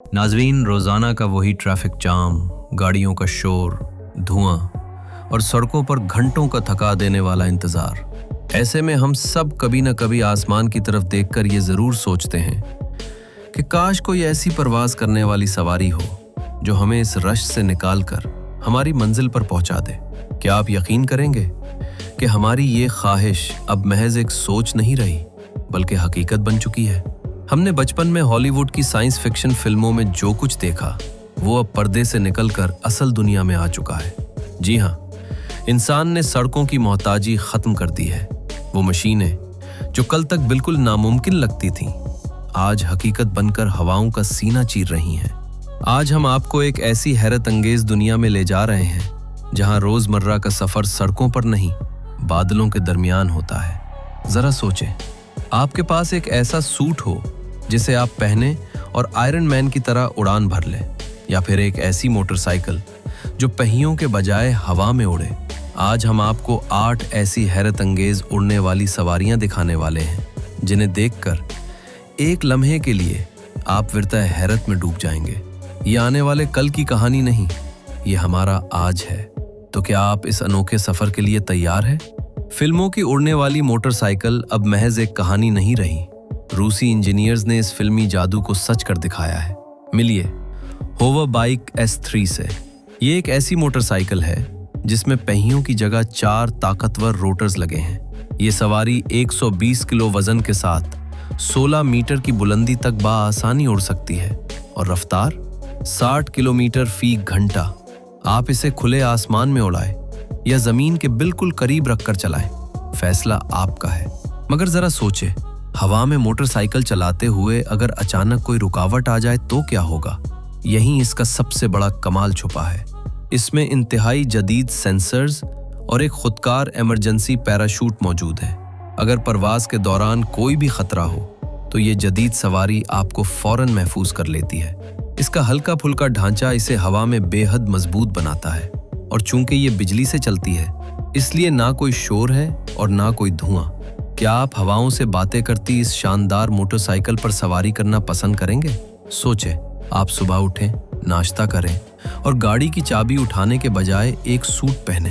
नाज़रीन, रोज़ाना का वही ट्रैफिक जाम, गाड़ियों का शोर, धुआं और सड़कों पर घंटों का थका देने वाला इंतज़ार। ऐसे में हम सब कभी न कभी आसमान की तरफ देखकर ये ज़रूर सोचते हैं कि काश कोई ऐसी परवाज़ करने वाली सवारी हो जो हमें इस रश से निकाल कर हमारी मंजिल पर पहुंचा दे। क्या आप यकीन करेंगे कि हमारी ये ख्वाहिश अब महज एक सोच नहीं रही बल्कि हकीकत बन चुकी है। हमने बचपन में हॉलीवुड की साइंस फिक्शन फिल्मों में जो कुछ देखा वो अब पर्दे से निकलकर असल दुनिया में आ चुका है। जी हाँ, इंसान ने सड़कों की मोहताजी खत्म कर दी है। वो मशीनें जो कल तक बिल्कुल नामुमकिन लगती थीं, आज हकीकत बनकर हवाओं का सीना चीर रही हैं। आज हम आपको एक ऐसी हैरत अंगेज दुनिया में ले जा रहे हैं जहां रोजमर्रा का सफर सड़कों पर नहीं, बादलों के दरमियान होता है। जरा सोचें, आपके पास एक ऐसा सूट हो जिसे आप पहने और आयरन मैन की तरह उड़ान भर लें, या फिर एक ऐसी मोटरसाइकिल जो पहियों के बजाय हवा में उड़े। आज हम आपको 8 ऐसी हैरत अंगेज उड़ने वाली सवारियां दिखाने वाले हैं जिन्हें देखकर एक लम्हे के लिए आप विरता हैरत में डूब जाएंगे। ये आने वाले कल की कहानी नहीं, ये हमारा आज है। तो क्या आप इस अनोखे सफर के लिए तैयार हैं? फिल्मों की उड़ने वाली मोटरसाइकिल अब महज एक कहानी नहीं रही। रूसी इंजीनियर्स ने इस फिल्मी जादू को सच कर दिखाया है। मिलिए होवरबाइक S3 से। ये एक ऐसी मोटरसाइकिल है जिसमें पहियों की जगह 4 ताकतवर रोटर्स लगे हैं। ये सवारी 120 किलो वजन के साथ 16 मीटर की बुलंदी तक बआसानी उड़ सकती है और रफ्तार 60 किलोमीटर फी घंटा। आप इसे खुले आसमान में उड़ाएं या जमीन के बिल्कुल करीब रखकर चलाएं, फैसला आपका है। मगर जरा सोचें, हवा में मोटरसाइकिल चलाते हुए अगर अचानक कोई रुकावट आ जाए तो क्या होगा? यहीं इसका सबसे बड़ा कमाल छुपा है। इसमें इंतहाई जदीद सेंसर्स और एक खुदकार इमरजेंसी पैराशूट मौजूद है। अगर परवाज के दौरान कोई भी खतरा हो तो ये जदीद सवारी आपको फौरन महफूज कर लेती है। इसका हल्का फुल्का ढांचा इसे हवा में बेहद मजबूत बनाता है, और चूंकि ये बिजली से चलती है इसलिए ना कोई शोर है और ना कोई धुआं। क्या आप हवाओं से बातें करती इस शानदार मोटरसाइकिल पर सवारी करना पसंद करेंगे? सोचें, आप सुबह उठें, नाश्ता करें और गाड़ी की चाबी उठाने के बजाय एक सूट पहने,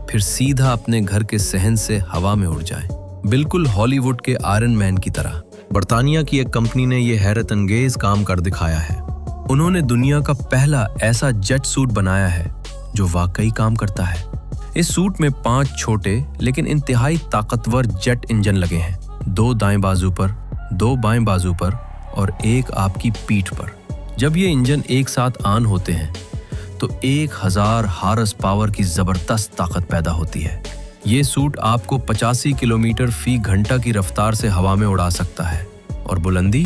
फिर सीधा अपने घर के सहन से हवा में उड़ जाएं, बिल्कुल हॉलीवुड के आयरन मैन की तरह। बर्तानिया की एक कंपनी ने यह हैरत अंगेज काम कर दिखाया है। उन्होंने दुनिया का पहला ऐसा जेट सूट बनाया है जो वाकई काम करता है। इस सूट में 5 छोटे लेकिन इंतहाई ताकतवर जेट इंजन लगे हैं, 2 दाएं बाजू पर, 2 बाएं बाजू पर और 1 आपकी पीठ पर। जब ये इंजन एक साथ ऑन होते हैं तो 1000 हॉर्स पावर की जबरदस्त ताकत पैदा होती है। ये सूट आपको 85 किलोमीटर फी घंटा की रफ्तार से हवा में उड़ा सकता है और बुलंदी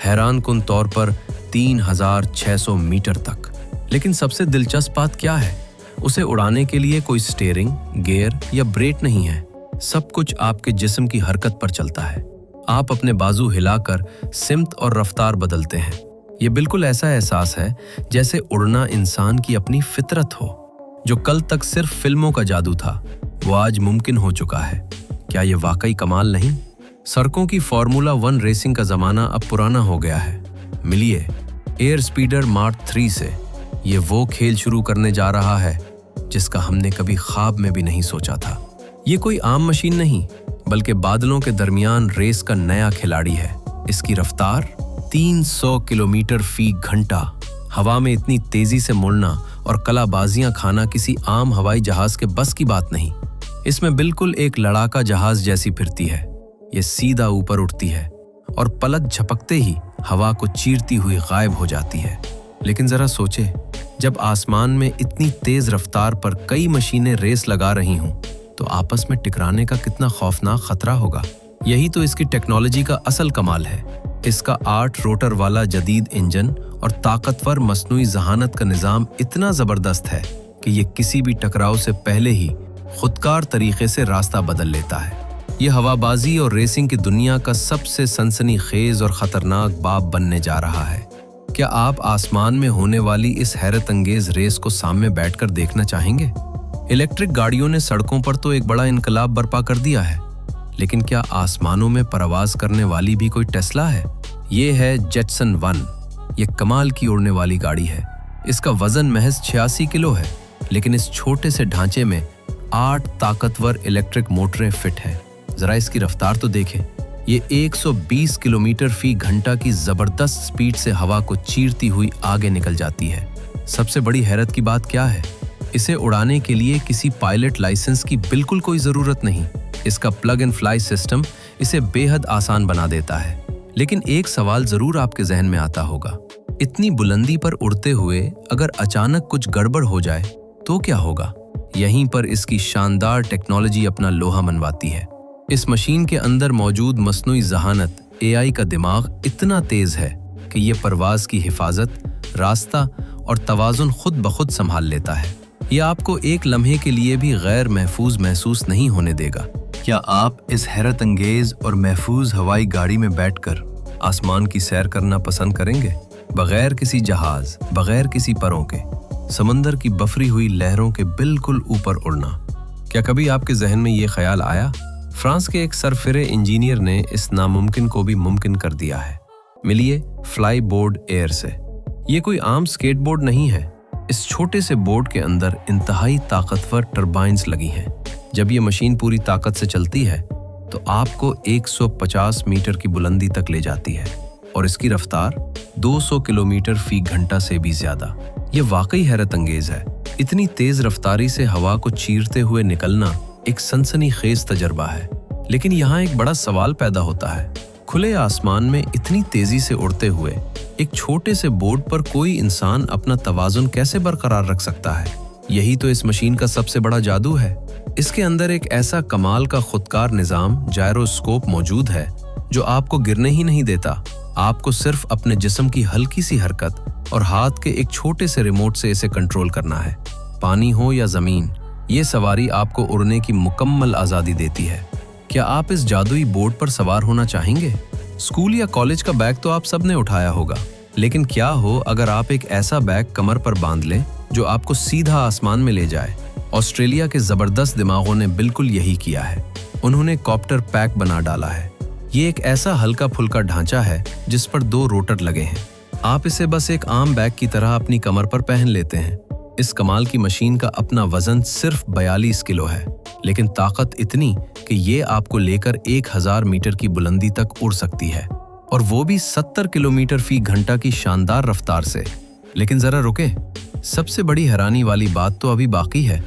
हैरानकुन तौर पर 3600 मीटर तक। लेकिन सबसे दिलचस्प बात क्या है? उसे उड़ाने के लिए कोई स्टीयरिंग, गियर या ब्रेक नहीं है। सब कुछ आपके जिस्म की हरकत पर चलता है। आप अपने बाजू हिलाकर सिमत और रफ्तार बदलते हैं। ये बिल्कुल ऐसा एहसास है जैसे उड़ना इंसान की अपनी फितरत हो। जो कल तक सिर्फ फिल्मों का जादू था वो आज मुमकिन हो चुका है। क्या ये वाकई कमाल नहीं? सड़कों की फार्मूला 1 रेसिंग का जमाना अब पुराना हो गया है। मिलिए एयर स्पीडर मार्क 3 से। ये वो खेल शुरू करने जा रहा है जिसका हमने कभी ख्वाब में भी नहीं सोचा था। ये कोई आम मशीन नहीं बल्कि बादलों के दरमियान रेस का नया खिलाड़ी है। इसकी रफ्तार 300 किलोमीटर फी घंटा। हवा में इतनी तेजी से मुड़ना और कलाबाजियां खाना किसी आम हवाई जहाज के बस की बात नहीं। इसमें बिल्कुल एक लड़ाका जहाज जैसी फिरती है। ये सीधा ऊपर उठती है और पलक झपकते ही हवा को चीरती हुई गायब हो जाती है। लेकिन जरा सोचे, जब आसमान में इतनी तेज रफ्तार पर कई मशीनें रेस लगा रही हों तो आपस में टकराने का कितना खौफनाक खतरा होगा। यही तो इसकी टेक्नोलॉजी का असल कमाल है। इसका 8 रोटर वाला जदीद इंजन और ताकतवर मसनूई जहानत का निज़ाम इतना ज़बरदस्त है कि ये किसी भी टकराव से पहले ही खुदकार तरीके से रास्ता बदल लेता है। ये हवाबाजी और रेसिंग की दुनिया का सबसे सनसनीखेज और ख़तरनाक बाब बनने जा रहा है। क्या आप आसमान में होने वाली इस हैरत अंगेज रेस को सामने बैठकर देखना चाहेंगे? इलेक्ट्रिक गाड़ियों ने सड़कों पर तो एक बड़ा इनकलाब बर्पा कर दिया है, लेकिन क्या आसमानों में परवाज करने वाली भी कोई टेस्ला है? ये है जेटसन 1। ये कमाल की उड़ने वाली गाड़ी है। इसका वजन महज 86 किलो है, लेकिन इस छोटे से ढांचे में 8 ताकतवर इलेक्ट्रिक मोटरें फिट हैं। जरा इसकी रफ्तार तो देखें। ये 120 किलोमीटर फी घंटा की जबरदस्त स्पीड से हवा को चीरती हुई आगे निकल जाती है। सबसे बड़ी हैरत की बात क्या है, इसे उड़ाने के लिए किसी पायलट लाइसेंस की बिल्कुल कोई जरूरत नहीं। इसका प्लग एंड फ्लाई सिस्टम इसे बेहद आसान बना देता है। लेकिन एक सवाल जरूर आपके जहन में आता होगा, इतनी बुलंदी पर उड़ते हुए अगर अचानक कुछ गड़बड़ हो जाए तो क्या होगा? यहीं पर इसकी शानदार टेक्नोलॉजी अपना लोहा मनवाती है। इस मशीन के अंदर मौजूद मसनूई ज़हानत AI का दिमाग इतना तेज है कि ये परवाज की हिफाजत, रास्ता और तवाज़ुन खुद ब खुद संभाल लेता है। यह आपको एक लम्हे के लिए भी गैर महफूज महसूस नहीं होने देगा। क्या आप इस हैरत अंगेज और महफूज हवाई गाड़ी में बैठकर आसमान की सैर करना पसंद करेंगे? बगैर किसी जहाज, बगैर किसी परों के, समंदर की बफरी हुई लहरों के बिल्कुल ऊपर उड़ना। क्या कभी आपके जहन में ये ख्याल आया? फ्रांस के एक सरफिरे इंजीनियर ने इस नामुमकिन को भी मुमकिन कर दिया है। मिलिए फ्लाई बोर्ड एयर से। ये कोई आम स्केटबोर्ड नहीं है। इस छोटे से बोर्ड के अंदर इंतहाई ताकतवर टर्बाइन्स लगी हैं। जब ये मशीन पूरी ताकत से चलती है तो आपको 150 मीटर की बुलंदी तक ले जाती है और इसकी रफ्तार 200 किलोमीटर फी घंटा से भी ज्यादा। ये वाकई हैरत अंगेज है। इतनी तेज रफ्तारी से हवा को चीरते हुए निकलना एक सनसनीखेज तजर्बा है। लेकिन यहाँ एक बड़ा सवाल पैदा होता है, खुले आसमान में इतनी तेजी से उड़ते हुए एक छोटे से बोर्ड पर कोई इंसान अपना तवाजुन कैसे बरकरार रख सकता है? यही तो इस मशीन का सबसे बड़ा जादू है। इसके अंदर एक ऐसा कमाल का खुदकार निज़ाम जायरोस्कोप मौजूद है जो आपको गिरने ही नहीं देता। आपको सिर्फ अपने जिस्म की हल्की सी हरकत और हाथ के एक छोटे से रिमोट से इसे कंट्रोल करना है। पानी हो या जमीन, ये सवारी आपको उड़ने की मुकम्मल आज़ादी देती है। क्या आप इस जादुई बोर्ड पर सवार होना चाहेंगे? स्कूल या कॉलेज का बैग तो आप सब ने उठाया होगा, लेकिन क्या हो अगर आप एक ऐसा बैग कमर पर बांध लें जो आपको सीधा आसमान में ले जाए? ऑस्ट्रेलिया के जबरदस्त दिमागों ने बिल्कुल यही किया है। उन्होंने कॉप्टर पैक बना डाला है। ये एक ऐसा हल्का फुल्का ढांचा है जिस पर 2 रोटर लगे हैं। आप इसे बस एक आम बैग की तरह अपनी कमर पर पहन लेते हैं। इस कमाल की मशीन का अपना वजन सिर्फ 42 किलो है, लेकिन ताकत इतनी कि ये आपको लेकर 1000 मीटर की बुलंदी तक उड़ सकती है, और वो भी 70 किलोमीटर फी घंटा की शानदार रफ्तार से। लेकिन जरा रुके, सबसे बड़ी हैरानी वाली बात तो अभी बाकी है।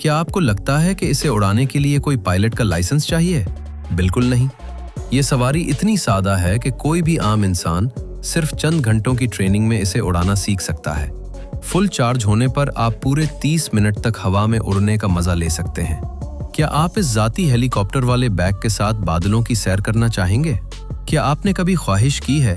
क्या आपको लगता है कि इसे उड़ाने के लिए कोई पायलट का लाइसेंस चाहिए? बिल्कुल नहीं। ये सवारी इतनी सादा है कि कोई भी आम इंसान सिर्फ चंद घंटों की ट्रेनिंग में इसे उड़ाना सीख सकता है। फुल चार्ज होने पर आप पूरे 30 मिनट तक हवा में उड़ने का मजा ले सकते हैं। क्या आप इस जाती हेलीकॉप्टर वाले बैग के साथ बादलों की सैर करना चाहेंगे? क्या आपने कभी ख्वाहिश की है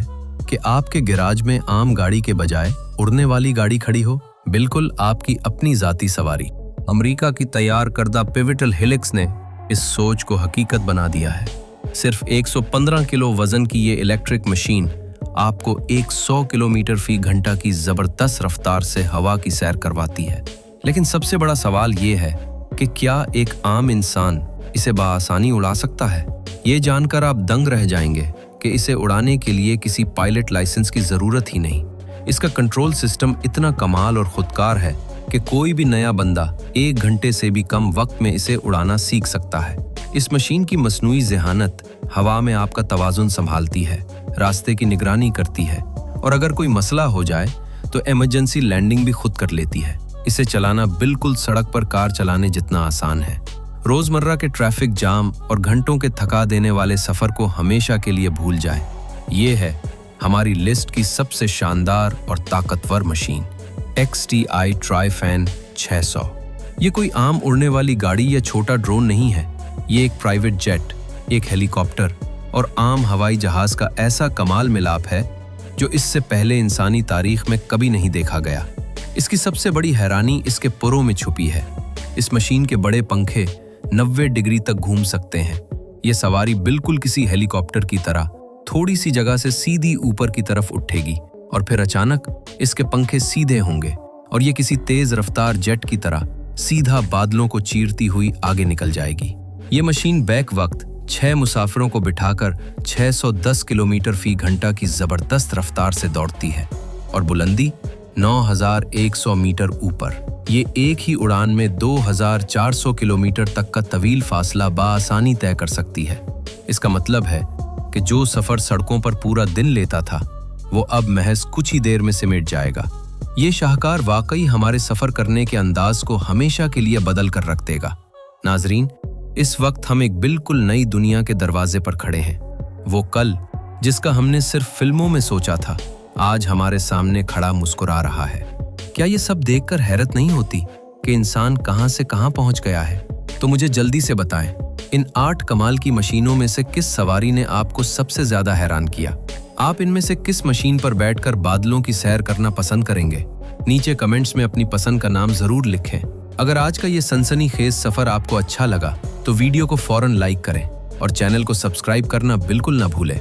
कि आपके गैराज में आम गाड़ी के बजाय उड़ने वाली गाड़ी खड़ी हो? बिल्कुल आपकी अपनी जाती सवारी। अमेरिका की तैयार करदा पिवटल हेलिक्स ने इस सोच को हकीकत बना दिया है। सिर्फ 115 किलो वजन की ये इलेक्ट्रिक मशीन आपको 100 किलोमीटर फी घंटा की जबरदस्त रफ्तार से हवा की सैर करवाती है। लेकिन सबसे बड़ा सवाल ये है कि क्या एक आम इंसान इसे बआसानी उड़ा सकता है? ये जानकर आप दंग रह जाएंगे कि इसे उड़ाने के लिए किसी पायलट लाइसेंस की जरूरत ही नहीं। इसका कंट्रोल सिस्टम इतना कमाल और खुदकार है कि कोई भी नया बंदा 1 घंटे से भी कम वक्त में इसे उड़ाना सीख सकता है। इस मशीन की मसनूई ज़हानत हवा में आपका तवाजुन संभालती है, रास्ते की निगरानी करती है, और अगर कोई मसला हो जाए तो इमरजेंसी लैंडिंग भी खुद कर लेती है। इसे चलाना बिल्कुल सड़क पर कार चलाने जितना आसान है। रोजमर्रा के ट्रैफिक जाम और घंटों के थका देने वाले सफर को हमेशा के लिए भूल जाए। ये है हमारी लिस्ट की सबसे शानदार और ताकतवर मशीन, XTI ट्राइफैन 600। ये कोई आम उड़ने वाली गाड़ी या छोटा ड्रोन नहीं है। ये एक प्राइवेट जेट, एक हेलीकॉप्टर और आम हवाई जहाज का ऐसा कमाल मिलाप है जो इससे पहले इंसानी तारीख में कभी नहीं देखा गया। इसकी सबसे बड़ी हैरानी इसके पुरों में छुपी है। इस मशीन के बड़े पंखे 90 डिग्री तक घूम सकते हैं। ये सवारी बिल्कुल किसी हेलीकॉप्टर की तरह थोड़ी सी जगह से सीधी ऊपर की तरफ उठेगी और फिर अचानक इसके पंखे सीधे होंगे और ये किसी तेज रफ्तार जेट की तरह सीधा बादलों को चीरती हुई आगे निकल जाएगी। ये मशीन बैक वक्त 6 मुसाफिरों को बिठाकर 610 किलोमीटर फी घंटा की जबरदस्त रफ्तार से दौड़ती है। और बुलंदी 9,100 मीटर ऊपर। ये एक ही उड़ान में 2,400 किलोमीटर तक का तवील फासला बआसानी तय कर सकती है। इसका मतलब है कि जो सफर सड़कों पर पूरा दिन लेता था वो अब महज कुछ ही देर में सिमट जाएगा। ये शाहकार वाकई हमारे सफर करने के अंदाज को हमेशा के लिए बदल कर रख देगा। नाजरीन, इस वक्त हम एक बिल्कुल नई दुनिया के दरवाजे पर खड़े हैं। वो कल जिसका हमने सिर्फ फिल्मों में सोचा था, आज हमारे सामने खड़ा मुस्कुरा रहा है। क्या ये सब देखकर हैरत नहीं होती कि इंसान कहां से कहां पहुंच गया है? तो मुझे जल्दी से बताएं, इन 8 कमाल की मशीनों में से किस सवारी ने आपको सबसे ज्यादा हैरान किया? आप इनमें से किस मशीन पर बैठकर बादलों की सैर करना पसंद करेंगे? नीचे कमेंट्स में अपनी पसंद का नाम जरूर लिखें। अगर आज का ये सनसनीखेज सफर आपको अच्छा लगा तो वीडियो को फौरन लाइक करें और चैनल को सब्सक्राइब करना बिल्कुल ना भूलें।